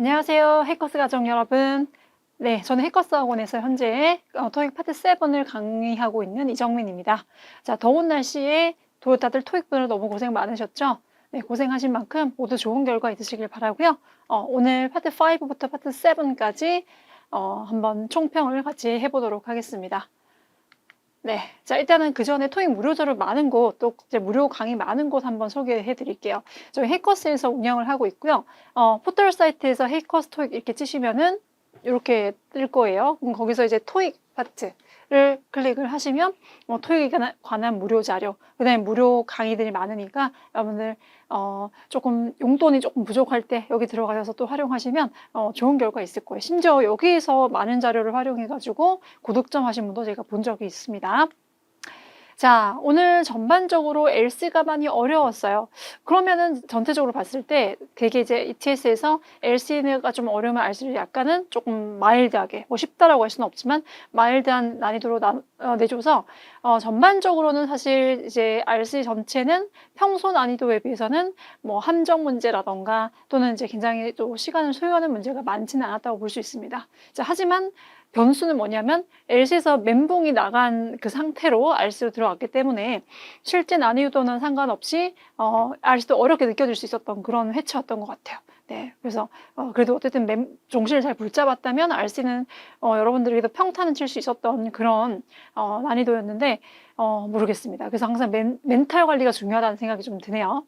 안녕하세요. 해커스 가족 여러분. 네, 저는 해커스 학원에서 현재 토익 파트 7을 강의하고 있는 이정민입니다. 자, 더운 날씨에 다들 토익분을 너무 고생 많으셨죠? 네, 고생하신 만큼 모두 좋은 결과 있으시길 바라고요. 오늘 파트 5부터 파트 7까지 한번 총평을 같이 해보도록 하겠습니다. 네, 자 일단은 그 전에 토익 무료저를 많은 곳, 또 이제 무료 강의 많은 곳 한번 소개해 드릴게요. 저희 해커스에서 운영을 하고 있고요. 포털 사이트에서 해커스 토익 이렇게 치시면은 이렇게 뜰 거예요. 그럼 거기서 이제 토익 파트를 클릭을 하시면 토익에 관한 무료 자료, 그다음에 무료 강의들이 많으니까 여러분들 조금 용돈이 조금 부족할 때 여기 들어가셔서 또 활용하시면 좋은 결과 있을 거예요. 심지어 여기에서 많은 자료를 활용해 가지고 고득점 하신 분도 제가 본 적이 있습니다. 자, 오늘 전반적으로 LC가 많이 어려웠어요. 그러면은 전체적으로 봤을 때 되게 이제 ETS에서 LC가 좀 어려우면 RC를 약간은 조금 마일드하게, 뭐 쉽다라고 할 수는 없지만 마일드한 난이도로 내줘서 전반적으로는 사실 이제 RC 전체는 평소 난이도에 비해서는 뭐 함정 문제라던가 또는 이제 굉장히 또 시간을 소요하는 문제가 많지는 않았다고 볼 수 있습니다. 자, 하지만 변수는 뭐냐면 LC에서 멘붕이 나간 그 상태로 RC로 들어갔기 때문에 실제 난이도는 상관없이 RC도 어렵게 느껴질 수 있었던 그런 회차였던 것 같아요. 네, 그래서 그래도 어쨌든 종실을 잘 붙잡았다면 RC는 여러분들에게도 평타는 칠 수 있었던 그런 난이도였는데 모르겠습니다. 그래서 항상 멘탈 관리가 중요하다는 생각이 좀 드네요.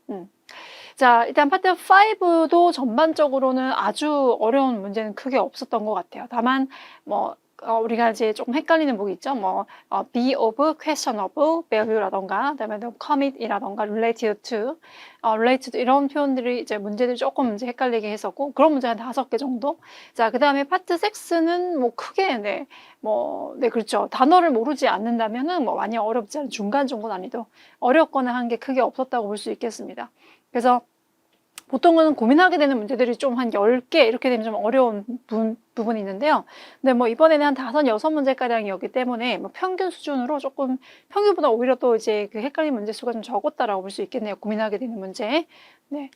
자, 일단 파트 5도 전반적으로는 아주 어려운 문제는 크게 없었던 것 같아요. 다만 뭐 우리가 이제 조금 헷갈리는 부분이 있죠. be of, question of, value라던가, 그다음에 commit이라던가, related to, related to 이런 표현들이 이제 문제들이 조금 이제 헷갈리게 했었고 그런 문제 한 5개 정도. 자, 그다음에 파트 6는 뭐 크게 네 그렇죠. 단어를 모르지 않는다면은 뭐 많이 어렵지 않은 중간 정도 난이도 어렵거나 한 게 크게 없었다고 볼 수 있겠습니다. 그래서 보통은 고민하게 되는 문제들이 좀 한 10개 이렇게 되면 좀 어려운 부분이 있는데요. 근데 뭐 이번에는 한 5, 6문제가량이었기 때문에 뭐 평균 수준으로 조금 평균보다 오히려 또 이제 그 헷갈린 문제 수가 좀 적었다라고 볼 수 있겠네요. 고민하게 되는 문제. 네.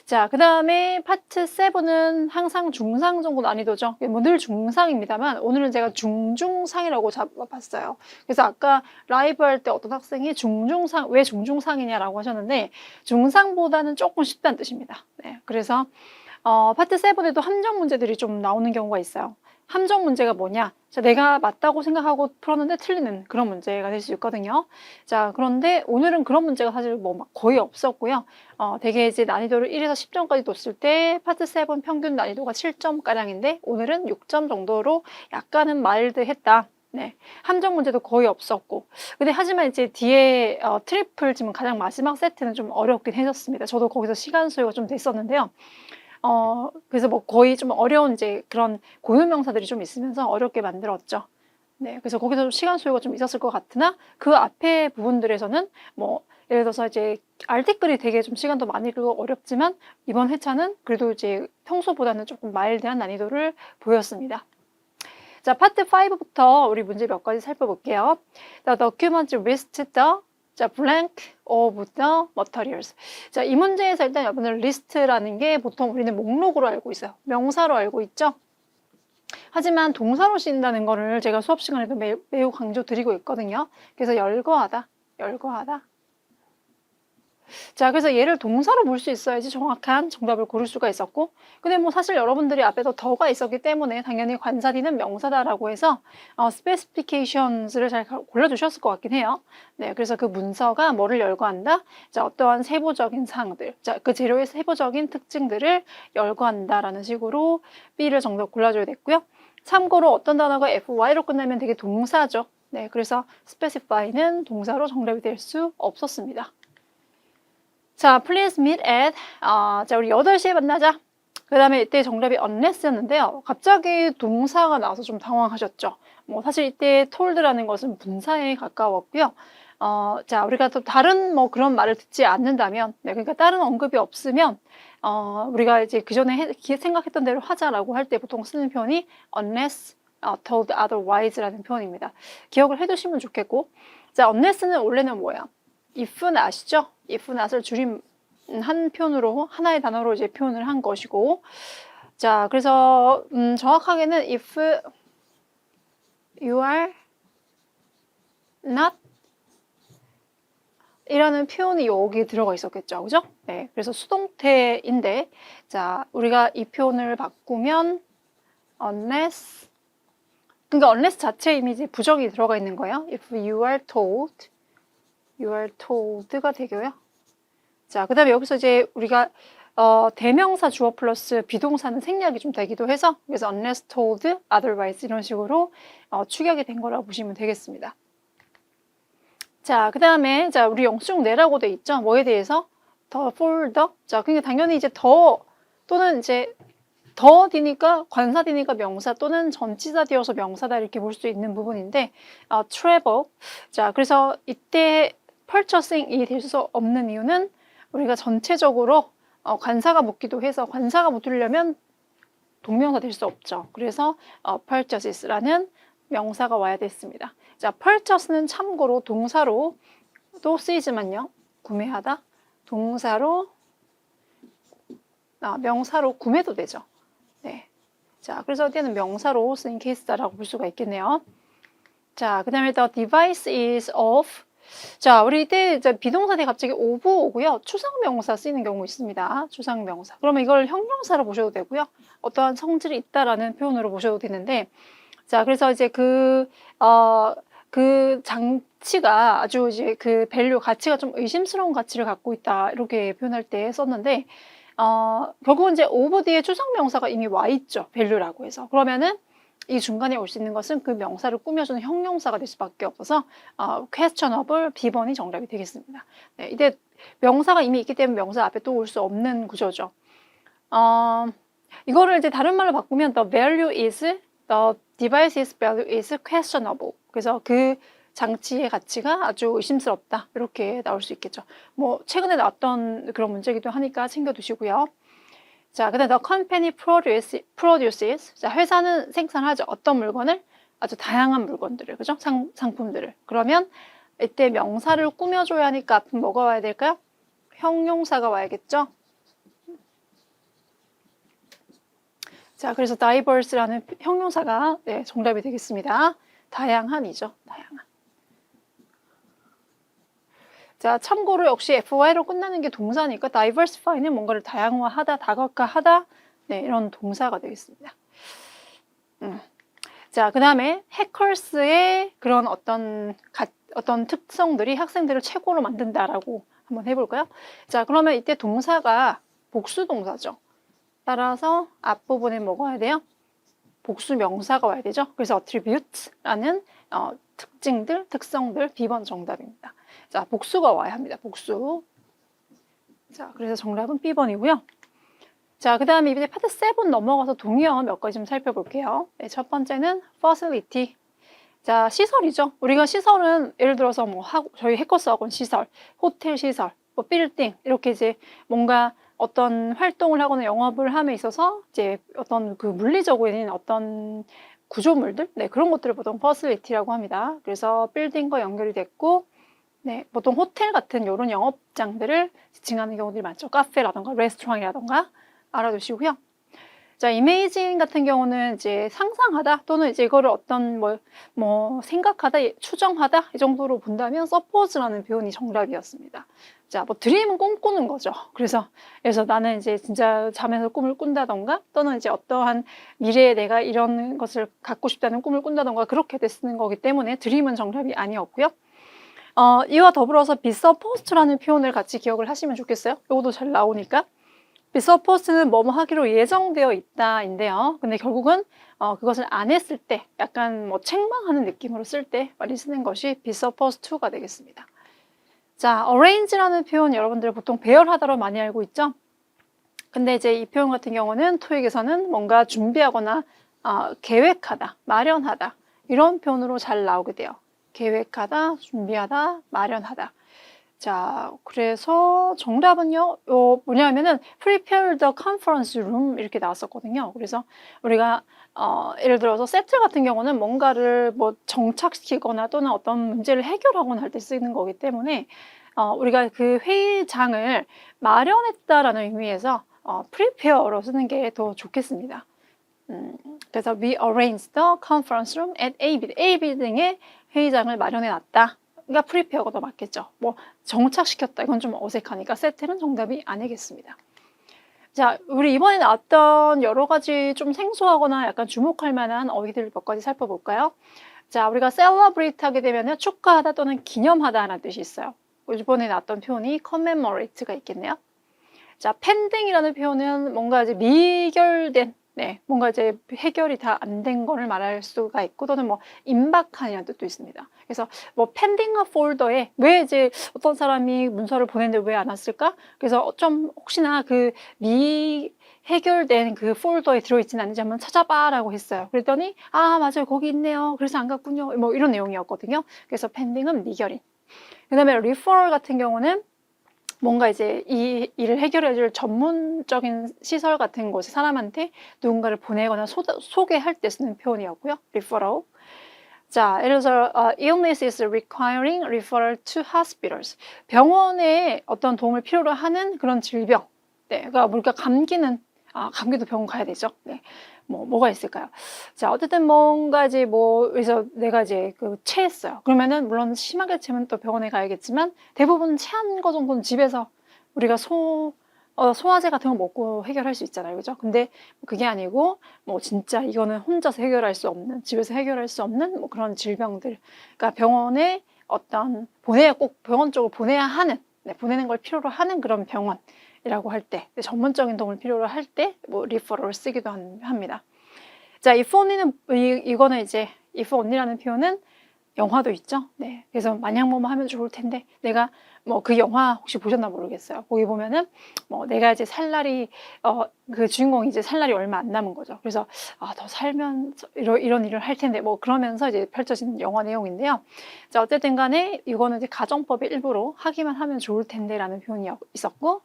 자, 그 다음에 파트 7은 항상 중상 정도 난이도죠. 뭐 늘 중상입니다만 오늘은 제가 중중상이라고 잡아봤어요. 그래서 아까 라이브 할 때 어떤 학생이 중중상, 왜 중중상이냐라고 하셨는데 중상보다는 조금 쉽다는 뜻입니다. 네. 그래서 파트 7에도 함정 문제들이 좀 나오는 경우가 있어요. 함정 문제가 뭐냐? 자, 내가 맞다고 생각하고 풀었는데 틀리는 그런 문제가 될 수 있거든요. 자, 그런데 오늘은 그런 문제가 사실 뭐 막 거의 없었고요. 되게 이제 난이도를 1에서 10점까지 뒀을 때 파트 7 평균 난이도가 7점가량인데 오늘은 6점 정도로 약간은 마일드했다. 네, 함정 문제도 거의 없었고. 근데 하지만 이제 뒤에 트리플 지금 가장 마지막 세트는 좀 어렵긴 해졌습니다. 저도 거기서 시간 소요가 좀 됐었는데요. 그래서 뭐 거의 좀 어려운 이제 그런 고유 명사들이 좀 있으면서 어렵게 만들었죠. 네, 그래서 거기서 좀 시간 소요가 좀 있었을 것 같으나 그 앞에 부분들에서는 뭐 예를 들어서 이제 알티글이 되게 좀 시간도 많이 들고 어렵지만 이번 회차는 그래도 이제 평소보다는 조금 마일드한 난이도를 보였습니다. 자, 파트 5부터 우리 문제 몇 가지 살펴볼게요. The document lists the blank of the materials. 자, 이 문제에서 일단 여러분들 리스트라는 게 보통 우리는 목록으로 알고 있어요. 명사로 알고 있죠? 하지만 동사로 쓰인다는 거를 제가 수업 시간에도 매우 강조 드리고 있거든요. 그래서 열거하다. 자, 그래서 얘를 동사로 볼 수 있어야지 정확한 정답을 고를 수가 있었고, 근데 뭐 사실 여러분들이 앞에도 더가 있었기 때문에 당연히 관사디는 명사다라고 해서 specifications를 잘 골라주셨을 것 같긴 해요. 네, 그래서 그 문서가 뭐를 열거한다? 자, 어떠한 세부적인 사항들, 자, 그 재료의 세부적인 특징들을 열거한다라는 식으로 B를 정답 골라줘야 됐고요. 참고로 어떤 단어가 FY로 끝나면 되게 동사죠. 네, 그래서 specify는 동사로 정답이 될 수 없었습니다. 자, please meet at, 자, 우리 8시에 만나자. 그 다음에 이때 정답이 unless였는데요. 갑자기 동사가 나와서 좀 당황하셨죠. 뭐, 사실 이때 told라는 것은 분사에 가까웠고요. 자, 우리가 또 다른 뭐 그런 말을 듣지 않는다면, 네, 그러니까 다른 언급이 없으면, 우리가 이제 그 전에 생각했던 대로 하자라고 할 때 보통 쓰는 표현이 unless, told otherwise라는 표현입니다. 기억을 해두시면 좋겠고, 자, unless는 원래는 뭐야? if not이죠? if not을 줄인 한 표현으로 하나의 단어로 이제 표현을 한 것이고, 자, 그래서 정확하게는 if you are not 이라는 표현이 여기에 들어가 있었겠죠. 그죠? 네. 그래서 수동태인데, 자, 우리가 이 표현을 바꾸면 unless, 그러니까 unless 자체 이미지 부정이 들어가 있는 거예요. if you are told가 되고요. 자, 그 다음에 여기서 이제 우리가 대명사 주어 플러스 비동사는 생략이 좀 되기도 해서, 그래서 unless told, otherwise 이런 식으로 축약이 된 거라고 보시면 되겠습니다. 자, 그 다음에 자, 우리 영수증 내라고 돼 있죠. 뭐에 대해서? the for the. 자, 그러니까 당연히 이제 더 또는 이제 더디니까 관사디니까 명사 또는 전치사되어서 명사다 이렇게 볼 수 있는 부분인데 travel. 자, 그래서 이때 purchasing이 될 수 없는 이유는 우리가 전체적으로 관사가 묻기도 해서 관사가 묻으려면 동명사 될 수 없죠. 그래서 purchases라는 명사가 와야 됐습니다. 자, purchase는 참고로 동사로 또 쓰이지만요. 구매하다. 동사로 명사로 구매도 되죠. 네. 자, 그래서 이때는 명사로 쓰인 케이스다라고 볼 수가 있겠네요. 자, 그 다음에 the device is off. 자, 우리 이때 이제 비동사대 갑자기 of 오고요. 추상명사 쓰이는 경우 있습니다. 추상명사. 그러면 이걸 형용사로 보셔도 되고요. 어떠한 성질이 있다라는 표현으로 보셔도 되는데, 자, 그래서 이제 그 장치가 아주 이제 그 밸류, 가치가 좀 의심스러운 가치를 갖고 있다. 이렇게 표현할 때 썼는데, 결국은 이제 over 뒤에 추상명사가 이미 와 있죠. 밸류라고 해서. 그러면은 이 중간에 올 수 있는 것은 그 명사를 꾸며주는 형용사가 될 수밖에 없어서 questionable B번이 정답이 되겠습니다. 네, 이때 명사가 이미 있기 때문에 명사 앞에 또 올 수 없는 구조죠. 이거를 이제 다른 말로 바꾸면 the device's value is questionable. 그래서 그 장치의 가치가 아주 의심스럽다. 이렇게 나올 수 있겠죠. 뭐 최근에 나왔던 그런 문제이기도 하니까 챙겨두시고요. 자, 그다음 the company produces. 자, 회사는 생산하죠. 어떤 물건을? 아주 다양한 물건들을, 그죠? 상품들을. 그러면 이때 명사를 꾸며줘야 하니까 앞은 뭐가 와야 될까요? 형용사가 와야겠죠? 자, 그래서 diverse라는 형용사가 네, 정답이 되겠습니다. 다양한이죠. 다양한. 자, 참고로 역시 fy로 끝나는 게 동사니까 diversify는 뭔가를 다양화하다, 다각화하다 네, 이런 동사가 되겠습니다. 자, 그 다음에 해커스의 그런 어떤 특성들이 학생들을 최고로 만든다라고 한번 해볼까요? 자, 그러면 이때 동사가 복수 동사죠. 따라서 앞부분에 뭐가 와야 돼요? 복수 명사가 와야 되죠. 그래서 attribute라는 특징들, 특성들 B번 정답입니다. 자, 복수가 와야 합니다. 복수. 자, 그래서 정답은 B번이고요. 자, 그 다음에 이제 파트 7 넘어가서 동의어 몇 가지 좀 살펴볼게요. 네, 첫 번째는 facility. 자, 시설이죠. 우리가 시설은 예를 들어서 뭐 저희 해커스 학원 시설, 호텔 시설, 뭐 빌딩 이렇게 이제 뭔가 어떤 활동을 하거나 영업을 함에 있어서 이제 어떤 그 물리적인 어떤 구조물들, 네, 그런 것들을 보통 facility라고 합니다. 그래서 빌딩과 연결이 됐고, 네, 보통 호텔 같은 이런 영업장들을 지칭하는 경우들이 많죠. 카페라던가 레스토랑이라던가 알아두시고요. 자, 이메이징 같은 경우는 이제 상상하다 또는 이제 이거를 어떤 뭐 생각하다, 추정하다 이 정도로 본다면 suppose라는 표현이 정답이었습니다. 자, 뭐 드림은 꿈꾸는 거죠. 그래서 나는 이제 진짜 잠에서 꿈을 꾼다던가 또는 이제 어떠한 미래에 내가 이런 것을 갖고 싶다는 꿈을 꾼다던가 그렇게 쓰는 거기 때문에 드림은 정답이 아니었고요. 이와 더불어서 be supposed라는 표현을 같이 기억을 하시면 좋겠어요. 이것도 잘 나오니까. be supposed는 뭐뭐 하기로 예정되어 있다인데요. 근데 결국은 그것을 안 했을 때 약간 뭐 책망하는 느낌으로 쓸 때 많이 쓰는 것이 be supposed to가 되겠습니다. 자, arrange라는 표현 여러분들 보통 배열하다로 많이 알고 있죠? 근데 이제 이 표현 같은 경우는 토익에서는 뭔가 준비하거나 계획하다, 마련하다 이런 표현으로 잘 나오게 돼요. 계획하다, 준비하다, 마련하다. 자, 그래서 정답은요, 뭐냐면은 prepare the conference room 이렇게 나왔었거든요. 그래서 우리가 예를 들어서 세트 같은 경우는 뭔가를 뭐 정착시키거나 또는 어떤 문제를 해결하거나 할 때 쓰이는 거기 때문에 우리가 그 회의장을 마련했다라는 의미에서 prepare로 쓰는 게 더 좋겠습니다. 그래서 we arranged the conference room at A building에 회의장을 마련해 놨다. 그러니까 prepare가 더 맞겠죠. 뭐 정착시켰다. 이건 좀 어색하니까 set는 정답이 아니겠습니다. 자, 우리 이번에 나왔던 여러 가지 좀 생소하거나 약간 주목할 만한 어휘들 몇 가지 살펴볼까요? 자, 우리가 celebrate 하게 되면 축하하다 또는 기념하다라는 뜻이 있어요. 이번에 나왔던 표현이 commemorate가 있겠네요. 자, pending이라는 표현은 뭔가 이제 미결된, 뭔가 이제 해결이 다 안 된 거를 말할 수가 있고, 또는 뭐 임박한이라는 뜻도 있습니다. 그래서 뭐 pending a folder에 왜 이제 어떤 사람이 문서를 보냈는데 왜 안 왔을까? 그래서 좀 혹시나 그 해결된 그 폴더에 들어있진 않는지 한번 찾아봐라고 했어요. 그랬더니 맞아요, 거기 있네요. 그래서 안 갔군요. 뭐 이런 내용이었거든요. 그래서 pending은 미결인. 그다음에 referral 같은 경우는 뭔가 이제 이 일을 해결해줄 전문적인 시설 같은 곳에 사람한테 누군가를 보내거나 소개할 때 쓰는 표현이었고요. referral. 자, 예를 들어서 illness is requiring referral to hospitals. 병원에 어떤 도움을 필요로 하는 그런 질병. 그러니까 우리가 감기도 병원 가야 되죠. 뭐가 있을까요? 자, 어쨌든 뭔가 이제 그래서 내가 이제 체했어요. 그러면은 물론 심하게 체면 또 병원에 가야겠지만 대부분 체한 거 정도는 집에서 우리가 소화제 같은 거 먹고 해결할 수 있잖아요. 그죠? 근데 그게 아니고 진짜 이거는 혼자서 해결할 수 없는, 집에서 해결할 수 없는 그런 질병들. 그러니까 병원에 꼭 병원 쪽으로 보내야 하는, 보내는 걸 필요로 하는 그런 병원이라고 할 때, 전문적인 도움을 필요로 할 때 referral을 쓰기도 합니다. 자, if only는 이거는 이제 if only라는 표현은 영화도 있죠. 그래서 마냥 뭐뭐 하면 좋을 텐데 내가 그 영화 혹시 보셨나 모르겠어요. 거기 보면은 내가 이제 그 주인공이 이제 살 날이 얼마 안 남은 거죠. 그래서 더 살면 이런 일을 할 텐데 그러면서 이제 펼쳐지는 영화 내용인데요. 자, 어쨌든 간에 이거는 이제 가정법의 일부로 하기만 하면 좋을 텐데라는 표현이 있었고,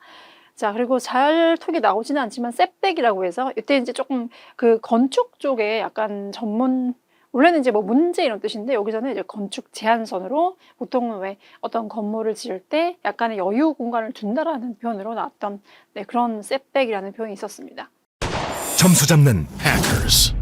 자, 그리고 잘 톡이 나오지는 않지만 setback이라고 해서 이때 이제 조금 그 건축 쪽에 약간 원래는 이제 문제 이런 뜻인데 여기서는 이제 건축 제한선으로 보통은 왜 어떤 건물을 지을 때 약간의 여유 공간을 둔다라는 표현으로 나왔던 그런 setback이라는 표현이 있었습니다. 점수 잡는 Hackers.